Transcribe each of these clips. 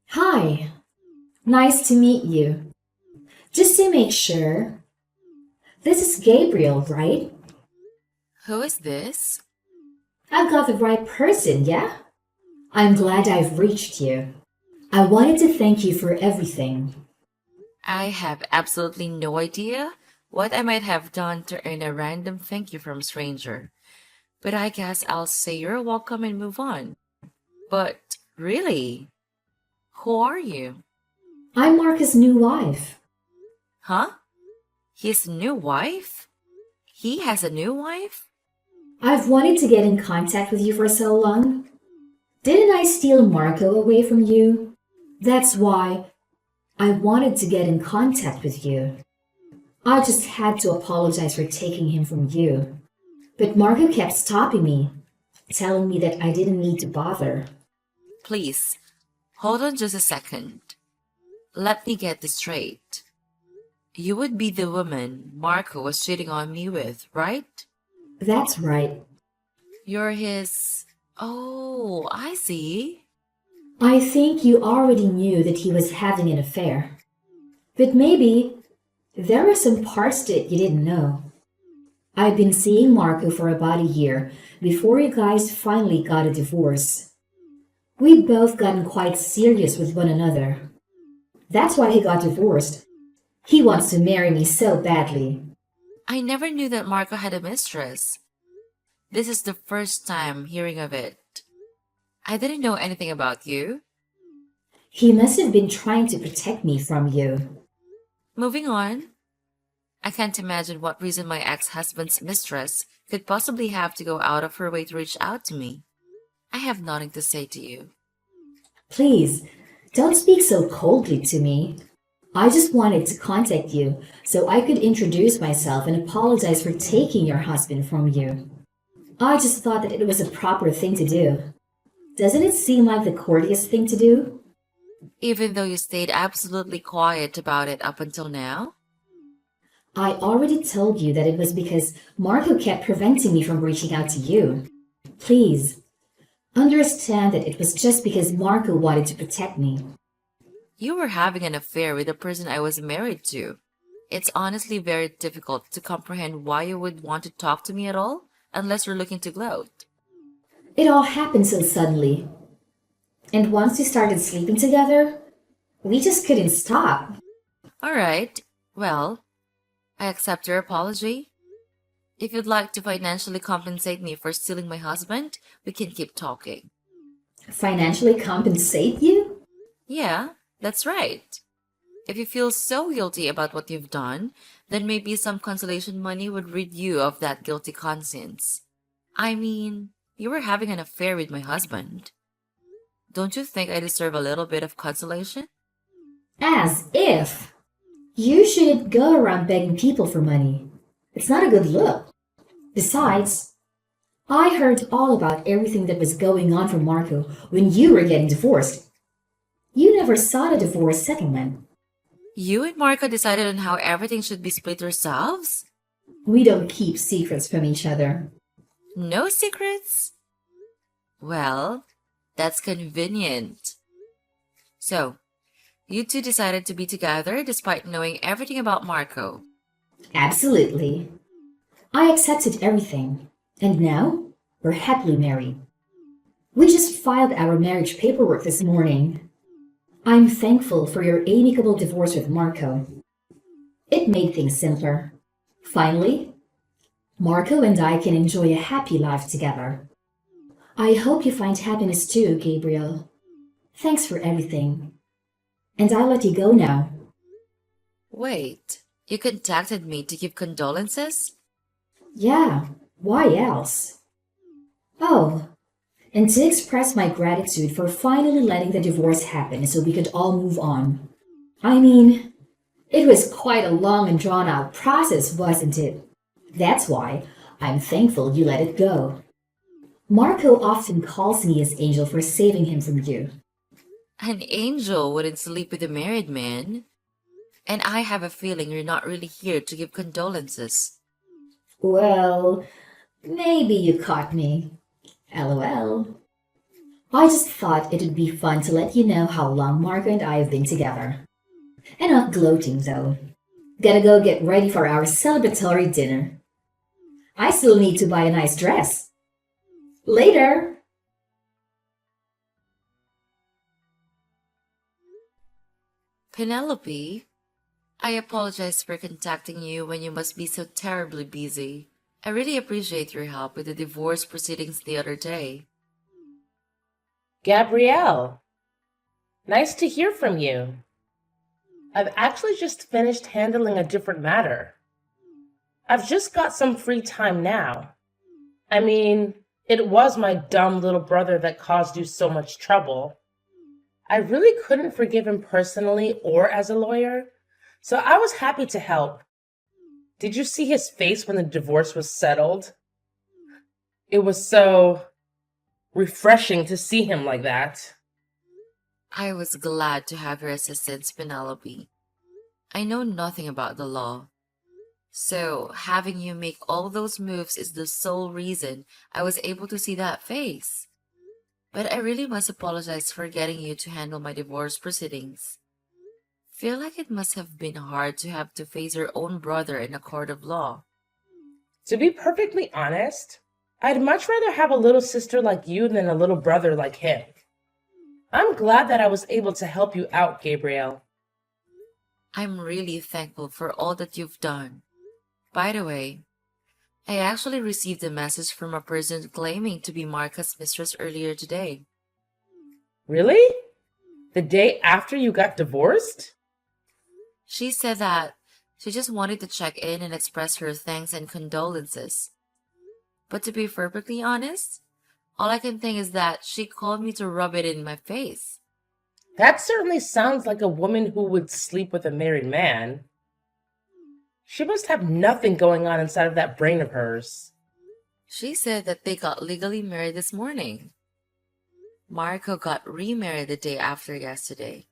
Hi, nice to meet you. Just to make sure, this is Gabriel, right? Who is this? I've got the right person, yeah? I'm glad I've reached you. I wanted to thank you for everything. I have absolutely no idea what I might have done to earn a random thank you from a stranger. But I guess I'll say you're welcome and move on. But really, who are you? I'm Marcus' new wife. Huh? His new wife? He has a new wife? I've wanted to get in contact with you for so long. Didn't I steal Marco away from you? That's why I wanted to get in contact with you. I just had to apologize for taking him from you. But Marco kept stopping me, telling me that I didn't need to bother. Please, hold on just a second. Let me get this straight. You would be the woman Marco was cheating on me with, right? That's right. You're his. Oh, I see. I think you already knew that he was having an affair. But maybe there were some parts that you didn't know. I've been seeing Marco for about a year before you guys finally got a divorce. We'd both gotten quite serious with one another. That's why he got divorced. He wants to marry me so badly. I never knew that Marco had a mistress. This is the first time hearing of it. I didn't know anything about you. He must have been trying to protect me from you. Moving on. I can't imagine what reason my ex-husband's mistress could possibly have to go out of her way to reach out to me. I have nothing to say to you. Please, don't speak so coldly to me. I just wanted to contact you so I could introduce myself and apologize for taking your husband from you. I just thought that it was a proper thing to do. Doesn't it seem like the courteous thing to do? Even though you stayed absolutely quiet about it up until now? I already told you that it was because Marco kept preventing me from reaching out to you. Please, understand that it was just because Marco wanted to protect me. You were having an affair with the person I was married to. It's honestly very difficult to comprehend why you would want to talk to me at all, unless you're looking to gloat. It all happened so suddenly. And once we started sleeping together, we just couldn't stop. Alright, well, I accept your apology. If you'd like to financially compensate me for stealing my husband, we can keep talking. Financially compensate you? Yeah, that's right. If you feel so guilty about what you've done, then maybe some consolation money would rid you of that guilty conscience. I mean, you were having an affair with my husband. Don't you think I deserve a little bit of consolation? As if. You shouldn't go around begging people for money. It's not a good look. Besides, I heard all about everything that was going on from Marco when you were getting divorced. You never sought a divorce settlement. You and Marco decided on how everything should be split yourselves? We don't keep secrets from each other. No secrets? Well, that's convenient. So, you two decided to be together despite knowing everything about Marco. Absolutely. I accepted everything. And now, we're happily married. We just filed our marriage paperwork this morning. I'm thankful for your amicable divorce with Marco. It made things simpler. Finally, Marco and I can enjoy a happy life together. I hope you find happiness too, Gabriel. Thanks for everything. And I'll let you go now. Wait, you contacted me to give condolences? Yeah, why else? Oh, and to express my gratitude for finally letting the divorce happen so we could all move on. I mean, it was quite a long and drawn out process, wasn't it? That's why I'm thankful you let it go. Marco often calls me his angel for saving him from you. An angel wouldn't sleep with a married man. And I have a feeling you're not really here to give condolences. Well, maybe you caught me. LOL. I just thought it would be fun to let you know how long Marco and I have been together. Enough gloating, though. Gotta go get ready for our celebratory dinner. I still need to buy a nice dress. Later! Penelope, I apologize for contacting you when you must be so terribly busy. I really appreciate your help with the divorce proceedings the other day. Gabrielle, nice to hear from you. I've actually just finished handling a different matter. I've just got some free time now. I mean, it was my dumb little brother that caused you so much trouble. I really couldn't forgive him personally or as a lawyer, so I was happy to help. Did you see his face when the divorce was settled? It was so refreshing to see him like that. I was glad to have your assistance, Penelope. I know nothing about the law. So, having you make all those moves is the sole reason I was able to see that face. But I really must apologize for getting you to handle my divorce proceedings. Feel like it must have been hard to have to face your own brother in a court of law. To be perfectly honest, I'd much rather have a little sister like you than a little brother like him. I'm glad that I was able to help you out, Gabrielle. I'm really thankful for all that you've done. By the way, I actually received a message from a person claiming to be Marca's mistress earlier today. Really? The day after you got divorced? She said that she just wanted to check in and express her thanks and condolences. But to be perfectly honest, all I can think is that she called me to rub it in my face. That certainly sounds like a woman who would sleep with a married man. She must have nothing going on inside of that brain of hers. She said that they got legally married this morning. Marco got remarried the day after yesterday.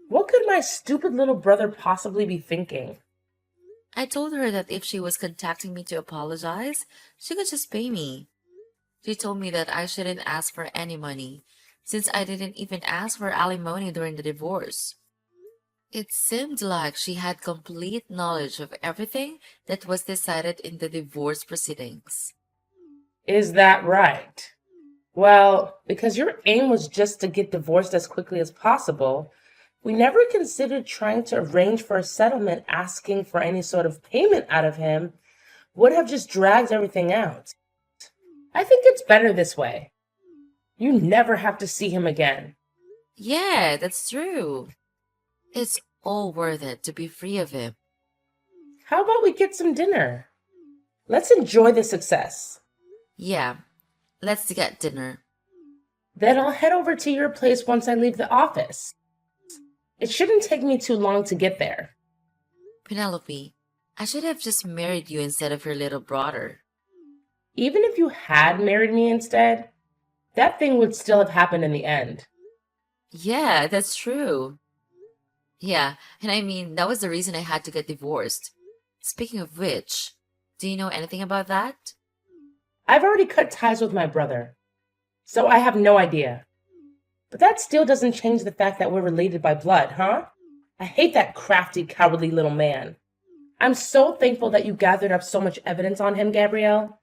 What could my stupid little brother possibly be thinking? I told her that if she was contacting me to apologize, she could just pay me. She told me that I shouldn't ask for any money, since I didn't even ask for alimony during the divorce. It seemed like she had complete knowledge of everything that was decided in the divorce proceedings. Is that right? Well, because your aim was just to get divorced as quickly as possible, we never considered trying to arrange for a settlement asking for any sort of payment out of him would have just dragged everything out. I think it's better this way. You never have to see him again. Yeah, that's true. It's all worth it to be free of him. How about we get some dinner? Let's enjoy the success. Yeah, let's get dinner. Then I'll head over to your place once I leave the office. It shouldn't take me too long to get there. Penelope, I should have just married you instead of your little brother. Even if you had married me instead, that thing would still have happened in the end. Yeah, that's true. Yeah, and I mean, that was the reason I had to get divorced. Speaking of which, do you know anything about that? I've already cut ties with my brother, so I have no idea. But that still doesn't change the fact that we're related by blood, huh? I hate that crafty, cowardly little man. I'm so thankful that you gathered up so much evidence on him, Gabrielle.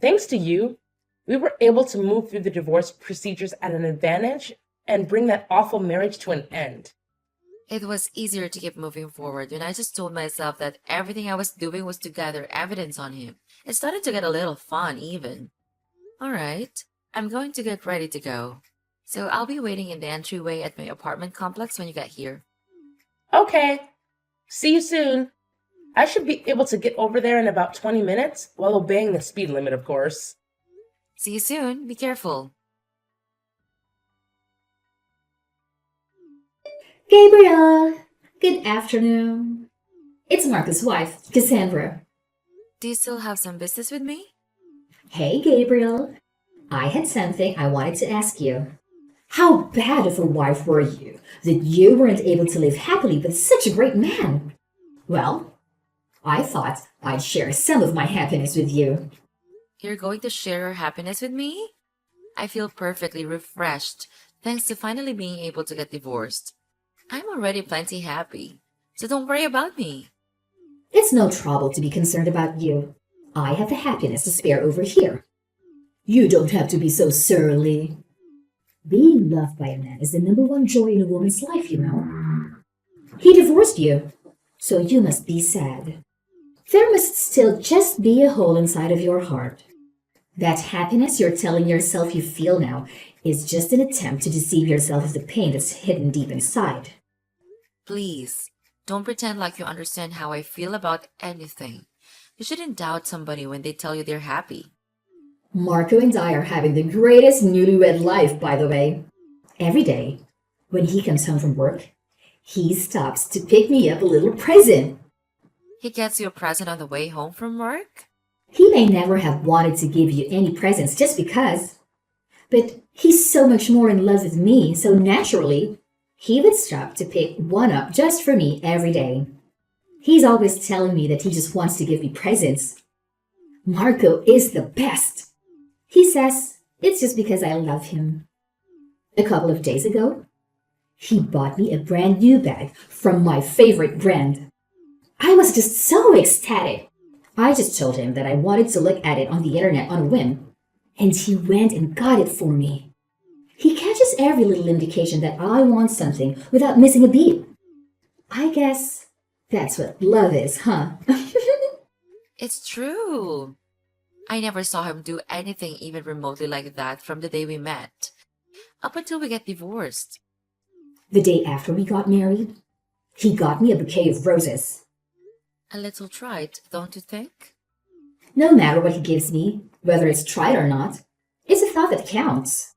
Thanks to you, we were able to move through the divorce procedures at an advantage and bring that awful marriage to an end. It was easier to keep moving forward when I just told myself that everything I was doing was to gather evidence on him. It started to get a little fun, even. Alright, I'm going to get ready to go. So I'll be waiting in the entryway at my apartment complex when you get here. Okay. See you soon. I should be able to get over there in about 20 minutes while obeying the speed limit, of course. See you soon. Be careful. Gabrielle, good afternoon. It's Marco's wife, Cassandra. Do you still have some business with me? Hey, Gabriel. I had something I wanted to ask you. How bad of a wife were you that you weren't able to live happily with such a great man? Well, I thought I'd share some of my happiness with you. You're going to share your happiness with me? I feel perfectly refreshed thanks to finally being able to get divorced. I'm already plenty happy, so don't worry about me. It's no trouble to be concerned about you. I have the happiness to spare over here. You don't have to be so surly. Being loved by a man is the number one joy in a woman's life, you know. He divorced you, so you must be sad. There must still just be a hole inside of your heart. That happiness you're telling yourself you feel now is just an attempt to deceive yourself of the pain that's hidden deep inside. Please, don't pretend like you understand how I feel about anything. You shouldn't doubt somebody when they tell you they're happy. Marco and I are having the greatest newlywed life, by the way. Every day, when he comes home from work, he stops to pick me up a little present. He gets you a present on the way home from work? He may never have wanted to give you any presents just because, but he's so much more in love with me, so naturally, he would stop to pick one up just for me every day. He's always telling me that he just wants to give me presents. Marco is the best. He says it's just because I love him. A couple of days ago, he bought me a brand new bag from my favorite brand. I was just so ecstatic. I just told him that I wanted to look at it on the internet on a whim, and he went and got it for me. He catches every little indication that I want something without missing a beat. I guess that's what love is, huh? It's true. I never saw him do anything even remotely like that from the day we met, up until we get divorced. The day after we got married, he got me a bouquet of roses. A little trite, don't you think? No matter what he gives me, whether it's tried or not, it's a thought that counts.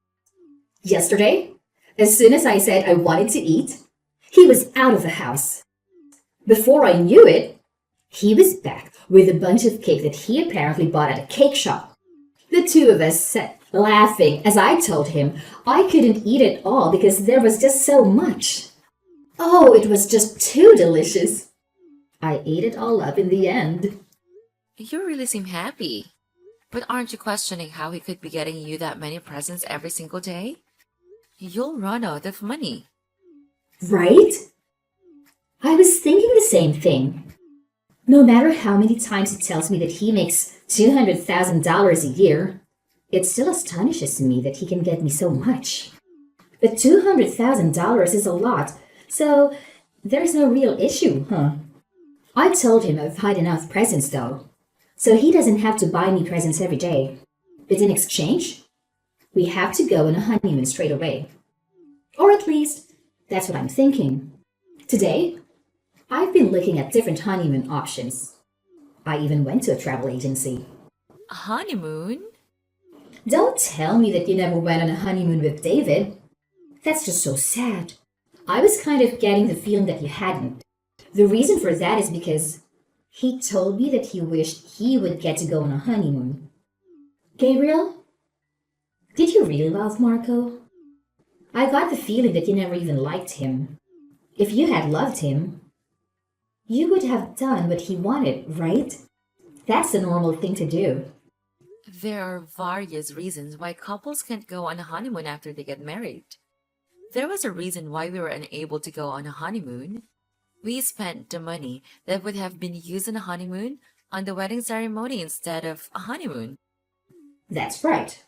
Yesterday, as soon as I said I wanted to eat, he was out of the house. Before I knew it, he was back with a bunch of cake that he apparently bought at a cake shop. The two of us sat laughing as I told him I couldn't eat it all because there was just so much. Oh, it was just too delicious. I ate it all up in the end. You really seem happy. But aren't you questioning how he could be getting you that many presents every single day? You'll run out of money. Right? I was thinking the same thing. No matter how many times he tells me that he makes $200,000 a year, it still astonishes me that he can get me so much. But $200,000 is a lot, so there's no real issue, huh? I told him I've had enough presents though, so he doesn't have to buy me presents every day. But in exchange, we have to go on a honeymoon straight away. Or at least, that's what I'm thinking. Today, I've been looking at different honeymoon options. I even went to a travel agency. A honeymoon? Don't tell me that you never went on a honeymoon with David. That's just so sad. I was kind of getting the feeling that you hadn't. The reason for that is because he told me that he wished he would get to go on a honeymoon. Gabriel, did you really love Marco? I got the feeling that you never even liked him. If you had loved him, you would have done what he wanted, right? That's the normal thing to do. There are various reasons why couples can't go on a honeymoon after they get married. There was a reason why we were unable to go on a honeymoon. We spent the money that would have been used on a honeymoon on the wedding ceremony instead of a honeymoon. That's right.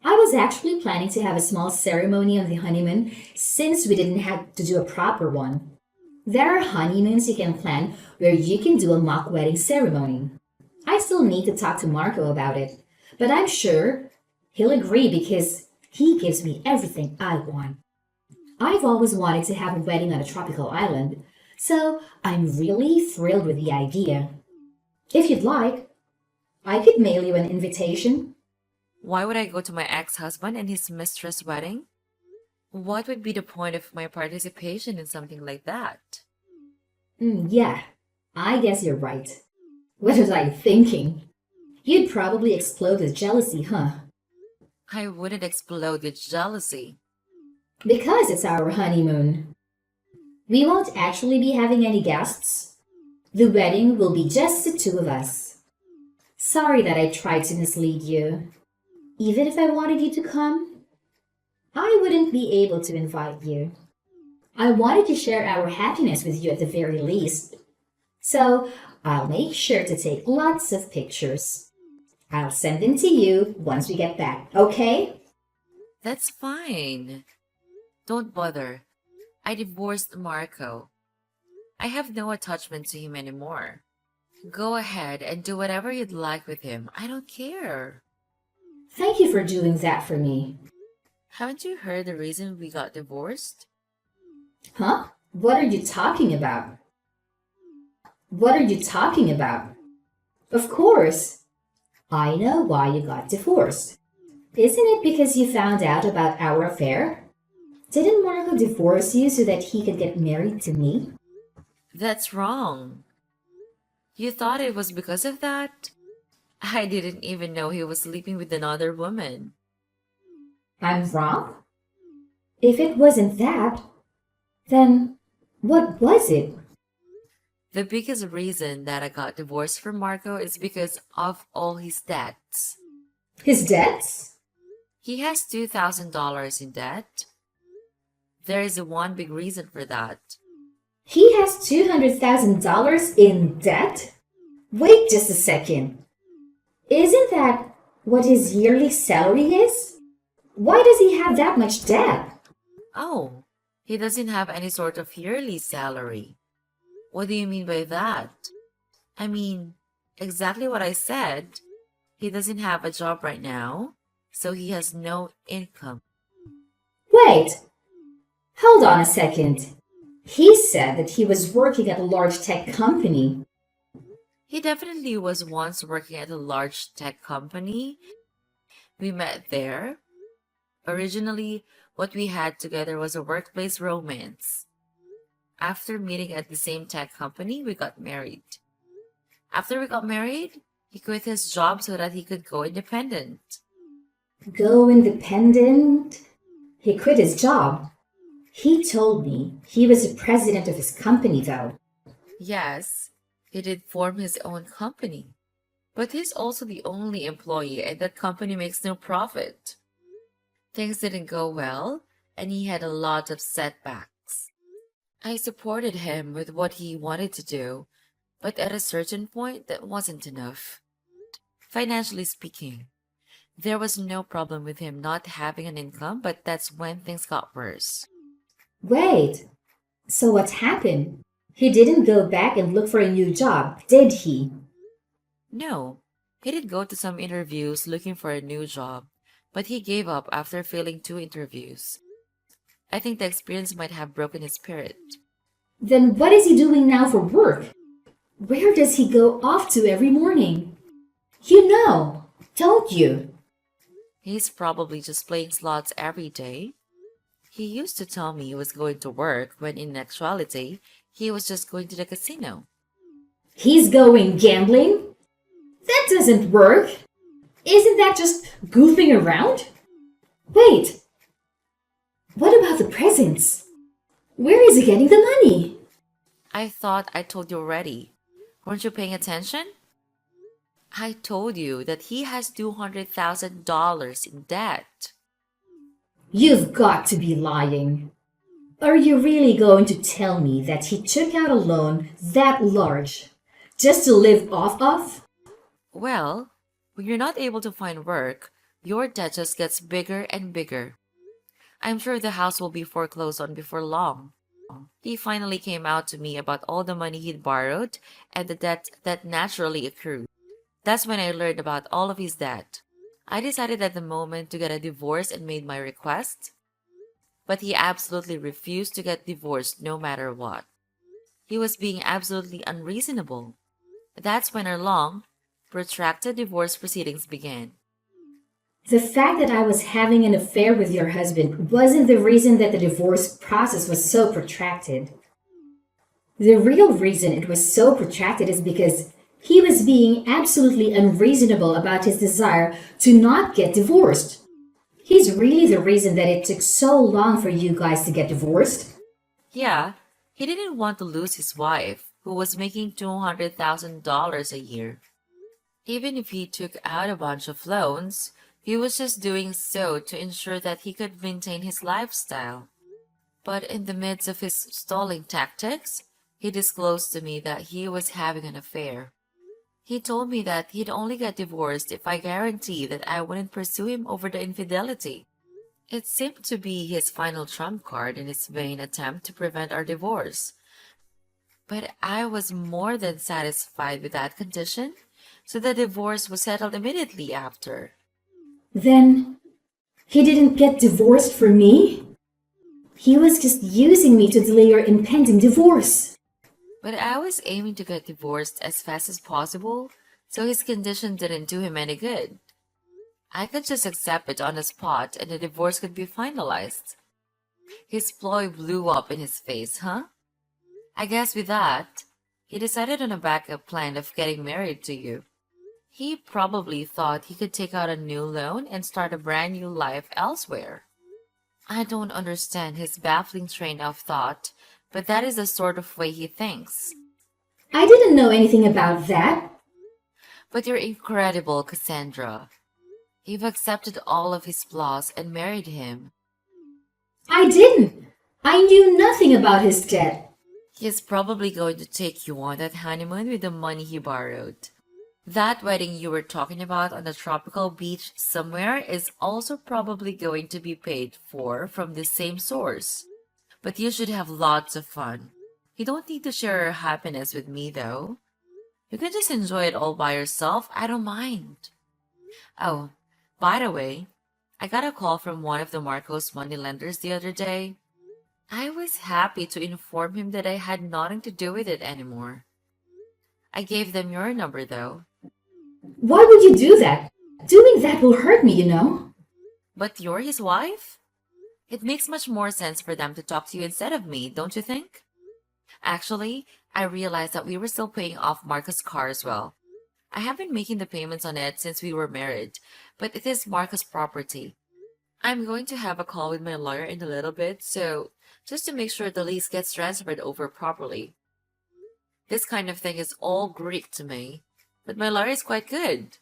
I was actually planning to have a small ceremony on the honeymoon since we didn't have to do a proper one. There are honeymoons you can plan where you can do a mock wedding ceremony. I still need to talk to Marco about it, but I'm sure he'll agree because he gives me everything I want. I've always wanted to have a wedding on a tropical island, so I'm really thrilled with the idea. If you'd like, I could mail you an invitation. Why would I go to my ex-husband and his mistress' wedding? What would be the point of my participation in something like that? Yeah, I guess you're right. What was I thinking? You'd probably explode with jealousy, huh? I wouldn't explode with jealousy. Because it's our honeymoon. We won't actually be having any guests. The wedding will be just the two of us. Sorry that I tried to mislead you. Even if I wanted you to come, I wouldn't be able to invite you. I wanted to share our happiness with you at the very least. So I'll make sure to take lots of pictures. I'll send them to you once we get back, okay? That's fine. Don't bother. I divorced Marco. I have no attachment to him anymore. Go ahead and do whatever you'd like with him. I don't care. Thank you for doing that for me. Haven't you heard the reason we got divorced? Huh? What are you talking about? What are you talking about? Of course. I know why you got divorced. Isn't it because you found out about our affair? Didn't Marco divorce you so that he could get married to me? That's wrong. You thought it was because of that? I didn't even know he was sleeping with another woman. I'm wrong? If it wasn't that, then what was it? The biggest reason that I got divorced from Marco is because of all his debts. His debts? He has $2,000 in debt. There is one big reason for that. He has $200,000 in debt? Wait just a second. Isn't that what his yearly salary is? Why does he have that much debt? Oh, he doesn't have any sort of yearly salary. What do you mean by that? I mean, exactly what I said. He doesn't have a job right now, so he has no income. Wait, hold on a second. He said that he was working at a large tech company. He definitely was once working at a large tech company. We met there. Originally, what we had together was a workplace romance. After meeting at the same tech company, we got married. After we got married, he quit his job so that he could go independent. Go independent? He quit his job. He told me he was the president of his company, though. Yes, he did form his own company. But he's also the only employee and that company makes no profit. Things didn't go well, and he had a lot of setbacks. I supported him with what he wanted to do, but at a certain point, that wasn't enough. Financially speaking, there was no problem with him not having an income, but that's when things got worse. Wait, so what happened? He didn't go back and look for a new job, did he? No, he did go to some interviews looking for a new job, but he gave up after failing 2 interviews. I think the experience might have broken his spirit. Then what is he doing now for work? Where does he go off to every morning? You know, don't you? He's probably just playing slots every day. He used to tell me he was going to work when in actuality, he was just going to the casino. He's going gambling? That doesn't work. Isn't that just goofing around? Wait, what about the presents? Where is he getting the money? I thought I told you already. Weren't you paying attention? I told you that he has $200,000 in debt. You've got to be lying. Are you really going to tell me that he took out a loan that large just to live off of? Well, when you're not able to find work, your debt just gets bigger and bigger. I'm sure the house will be foreclosed on before long. He finally came out to me about all the money he'd borrowed and the debt that naturally accrued. That's when I learned about all of his debt. I decided at the moment to get a divorce and made my request, but he absolutely refused to get divorced no matter what. He was being absolutely unreasonable. That's when our long, protracted divorce proceedings began. The fact that I was having an affair with your husband wasn't the reason that the divorce process was so protracted. The real reason it was so protracted is because he was being absolutely unreasonable about his desire to not get divorced. He's really the reason that it took so long for you guys to get divorced. Yeah, he didn't want to lose his wife, who was making $200,000 a year. Even if he took out a bunch of loans, He was just doing so to ensure that he could maintain his lifestyle. But in the midst of his stalling tactics, he disclosed to me that he was having an affair. He told me that he'd only get divorced if I guarantee that I wouldn't pursue him over the infidelity. It seemed to be his final trump card in his vain attempt to prevent our divorce. But I was more than satisfied with that condition, so the divorce was settled immediately after. Then he didn't get divorced for me? He was just using me to delay your impending divorce. But I was aiming to get divorced as fast as possible, so his condition didn't do him any good. I could just accept it on the spot and the divorce could be finalized. His ploy blew up in his face, huh? I guess with that, he decided on a backup plan of getting married to you. He probably thought he could take out a new loan and start a brand new life elsewhere. I don't understand his baffling train of thought, but that is the sort of way he thinks. I didn't know anything about that. But you're incredible, Cassandra. You've accepted all of his flaws and married him. I didn't. I knew nothing about his debt. He's probably going to take you on that honeymoon with the money he borrowed. That wedding you were talking about on a tropical beach somewhere is also probably going to be paid for from the same source. But you should have lots of fun. You don't need to share your happiness with me, though. You can just enjoy it all by yourself. I don't mind. Oh, by the way, I got a call from one of the Marcos moneylenders the other day. I was happy to inform him that I had nothing to do with it anymore. I gave them your number, though. Why would you do that? Doing that will hurt me, you know. But you're his wife? It makes much more sense for them to talk to you instead of me, don't you think? Actually, I realized that we were still paying off Marcus' car as well. I have been making the payments on it since we were married, but it is Marcus' property. I'm going to have a call with my lawyer in a little bit, so just to make sure the lease gets transferred over properly. This kind of thing is all Greek to me, but my lawyer is quite good.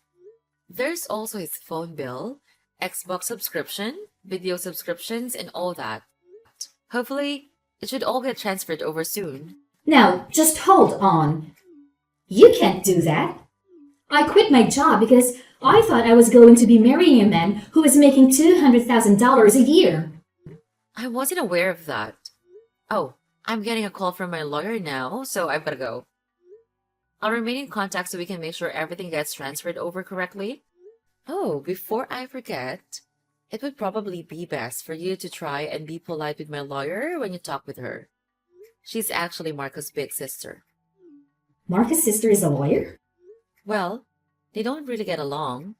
There's also his phone bill, Xbox subscription, video subscriptions, and all that. Hopefully, it should all get transferred over soon. Now, just hold on. You can't do that. I quit my job because I thought I was going to be marrying a man who was making $200,000 a year. I wasn't aware of that. Oh, I'm getting a call from my lawyer now, so I've got to go. I'll remain in contact so we can make sure everything gets transferred over correctly. Oh, before I forget, it would probably be best for you to try and be polite with my lawyer when you talk with her. She's actually Marco's big sister. Marcus' sister is a lawyer? Well, they don't really get along.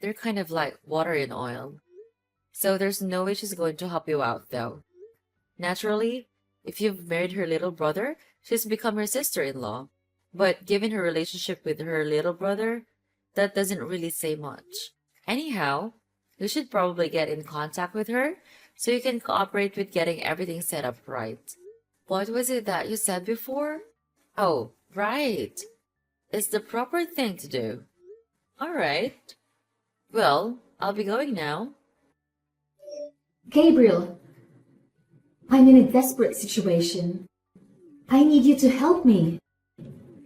They're kind of like water and oil. So there's no way she's going to help you out, though. Naturally, if you've married her little brother, she's become her sister-in-law. But given her relationship with her little brother, that doesn't really say much. Anyhow, you should probably get in contact with her so you can cooperate with getting everything set up right. What was it that you said before? Oh, right. It's the proper thing to do. Alright. Well, I'll be going now. Gabriel, I'm in a desperate situation. I need you to help me.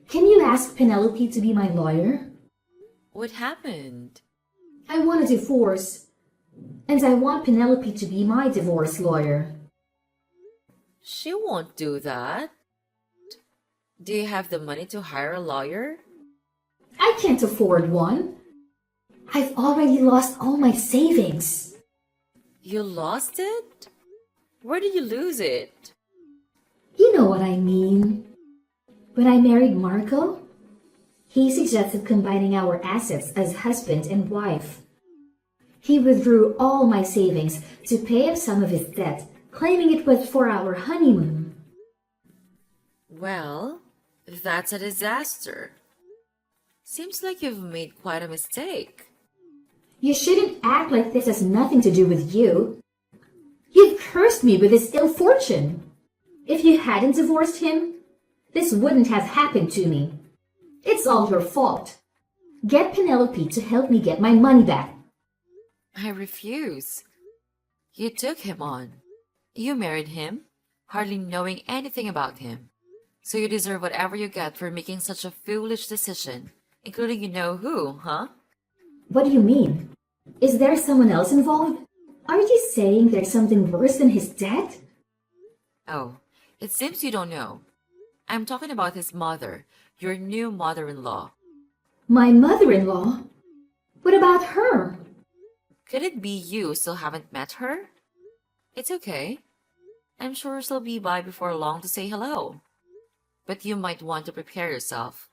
Can you ask Penelope to be my lawyer? What happened? I want a divorce, and I want Penelope to be my divorce lawyer. She won't do that. Do you have the money to hire a lawyer? I can't afford one. I've already lost all my savings. You lost it? Where did you lose it? You know what I mean. When I married Marco, he suggested combining our assets as husband and wife. He withdrew all my savings to pay off some of his debt, claiming it was for our honeymoon. Well, that's a disaster. Seems like you've made quite a mistake. You shouldn't act like this has nothing to do with you. You've cursed me with this ill fortune. If you hadn't divorced him, this wouldn't have happened to me. It's all your fault. Get Penelope to help me get my money back. I refuse. You took him on. You married him, hardly knowing anything about him. So you deserve whatever you get for making such a foolish decision, including you know who, huh? What do you mean? Is there someone else involved? Are you saying there's something worse than his death? Oh, it seems you don't know. I'm talking about his mother, your new mother-in-law. My mother-in-law? What about her? Could it be you still haven't met her? It's okay. I'm sure she'll be by before long to say hello. But you might want to prepare yourself.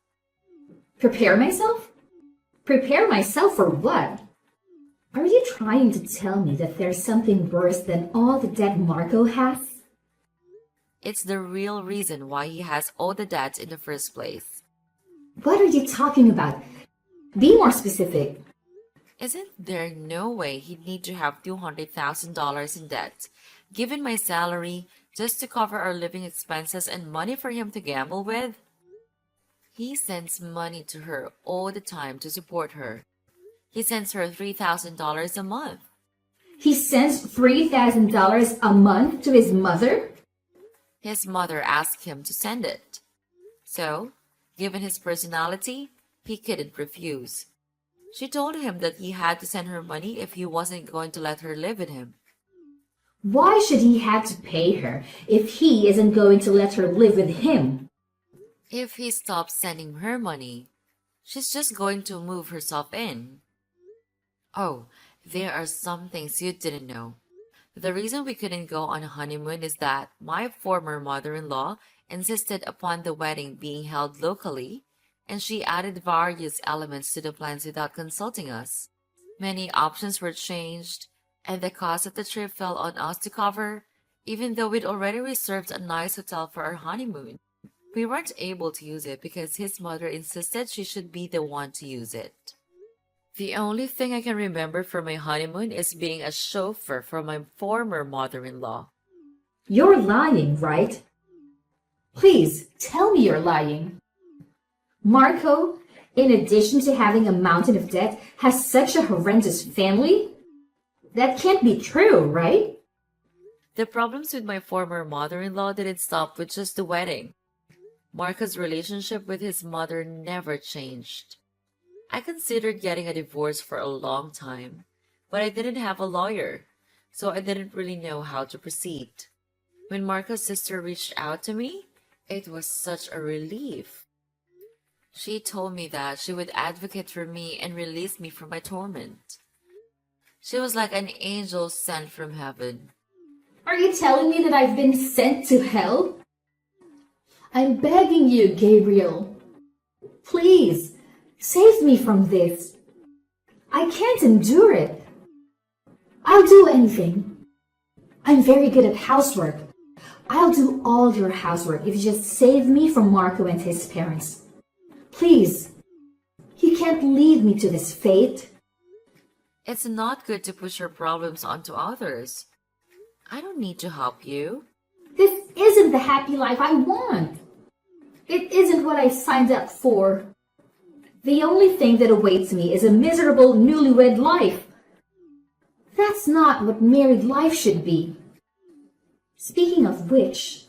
Prepare myself? Prepare myself for what? Are you trying to tell me that there's something worse than all the debt Marco has? It's the real reason why he has all the debts in the first place. What are you talking about? Be more specific. Isn't there no way he'd need to have $200,000 in debt, given my salary, just to cover our living expenses and money for him to gamble with? He sends money to her all the time to support her. He sends her $3,000 a month. He sends $3,000 a month to his mother? His mother asked him to send it. So, given his personality, he couldn't refuse. She told him that he had to send her money if he wasn't going to let her live with him. Why should he have to pay her if he isn't going to let her live with him? If he stops sending her money, she's just going to move herself in. Oh, there are some things you didn't know. The reason we couldn't go on a honeymoon is that my former mother-in-law insisted upon the wedding being held locally, and she added various elements to the plans without consulting us. Many options were changed, and the cost of the trip fell on us to cover, even though we'd already reserved a nice hotel for our honeymoon. We weren't able to use it because his mother insisted she should be the one to use it. The only thing I can remember from my honeymoon is being a chauffeur for my former mother-in-law. You're lying, right? Please, tell me you're lying. Marco, in addition to having a mountain of debt, has such a horrendous family? That can't be true, right? The problems with my former mother-in-law didn't stop with just the wedding. Marco's relationship with his mother never changed. I considered getting a divorce for a long time, but I didn't have a lawyer, so I didn't really know how to proceed. When Marco's sister reached out to me, it was such a relief. She told me that she would advocate for me and release me from my torment. She was like an angel sent from heaven. Are you telling me that I've been sent to hell? I'm begging you, Gabriel. Please, save me from this. I can't endure it. I'll do anything. I'm very good at housework. I'll do all your housework if you just save me from Marco and his parents. Please, you can't leave me to this fate. It's not good to push your problems onto others. I don't need to help you. This isn't the happy life I want. It isn't what I signed up for. The only thing that awaits me is a miserable newlywed life. That's not what married life should be. Speaking of which,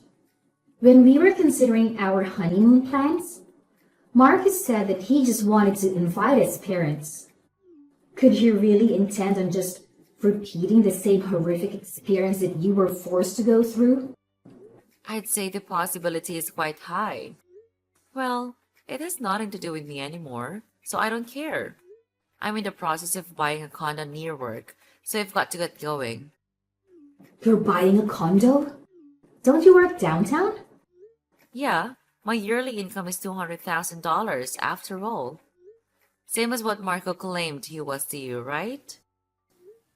when we were considering our honeymoon plans, Marcus said that he just wanted to invite his parents. Could he really intend on just repeating the same horrific experience that you were forced to go through? I'd say the possibility is quite high. Well, it has nothing to do with me anymore, so I don't care. I'm in the process of buying a condo near work, so I've got to get going. You're buying a condo? Don't you work downtown? Yeah, my yearly income is $200,000 after all. Same as what Marco claimed he was to you, right?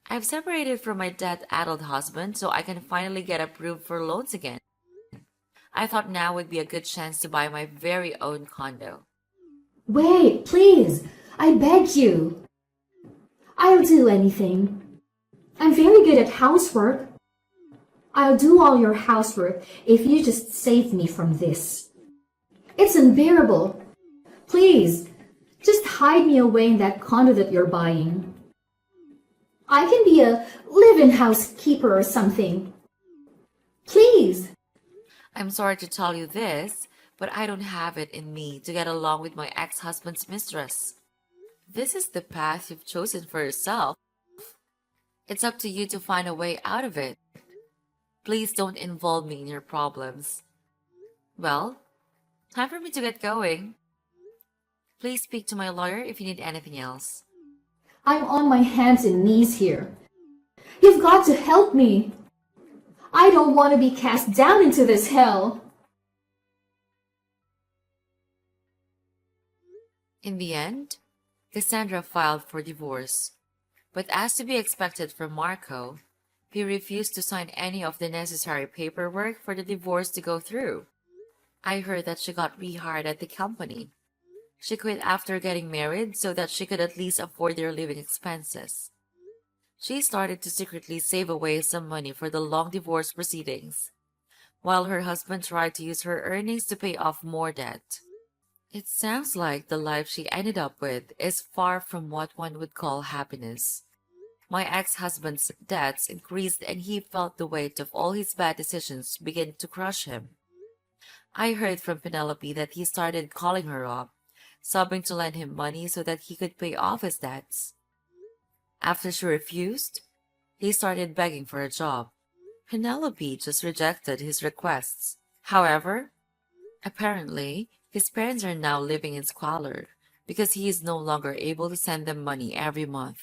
I've separated from my debt-addled husband so I can finally get approved for loans again. I thought now would be a good chance to buy my very own condo. Wait, please, I beg you. I'll do anything. I'm very good at housework. I'll do all your housework if you just save me from this. It's unbearable. Please, just hide me away in that condo that you're buying. I can be a live-in housekeeper or something. Please. I'm sorry to tell you this, but I don't have it in me to get along with my ex-husband's mistress. This is the path you've chosen for yourself. It's up to you to find a way out of it. Please don't involve me in your problems. Well, time for me to get going. Please speak to my lawyer if you need anything else. I'm on my hands and knees here. You've got to help me. I don't want to be cast down into this hell. In the end, Cassandra filed for divorce. But as to be expected from Marco, he refused to sign any of the necessary paperwork for the divorce to go through. I heard that she got rehired at the company. She quit after getting married so that she could at least afford their living expenses. She started to secretly save away some money for the long divorce proceedings, while her husband tried to use her earnings to pay off more debt. It sounds like the life she ended up with is far from what one would call happiness. My ex-husband's debts increased and he felt the weight of all his bad decisions begin to crush him. I heard from Penelope that he started calling her up, sobbing to lend him money so that he could pay off his debts. After she refused, he started begging for a job. Penelope just rejected his requests. However, apparently, his parents are now living in squalor because he is no longer able to send them money every month.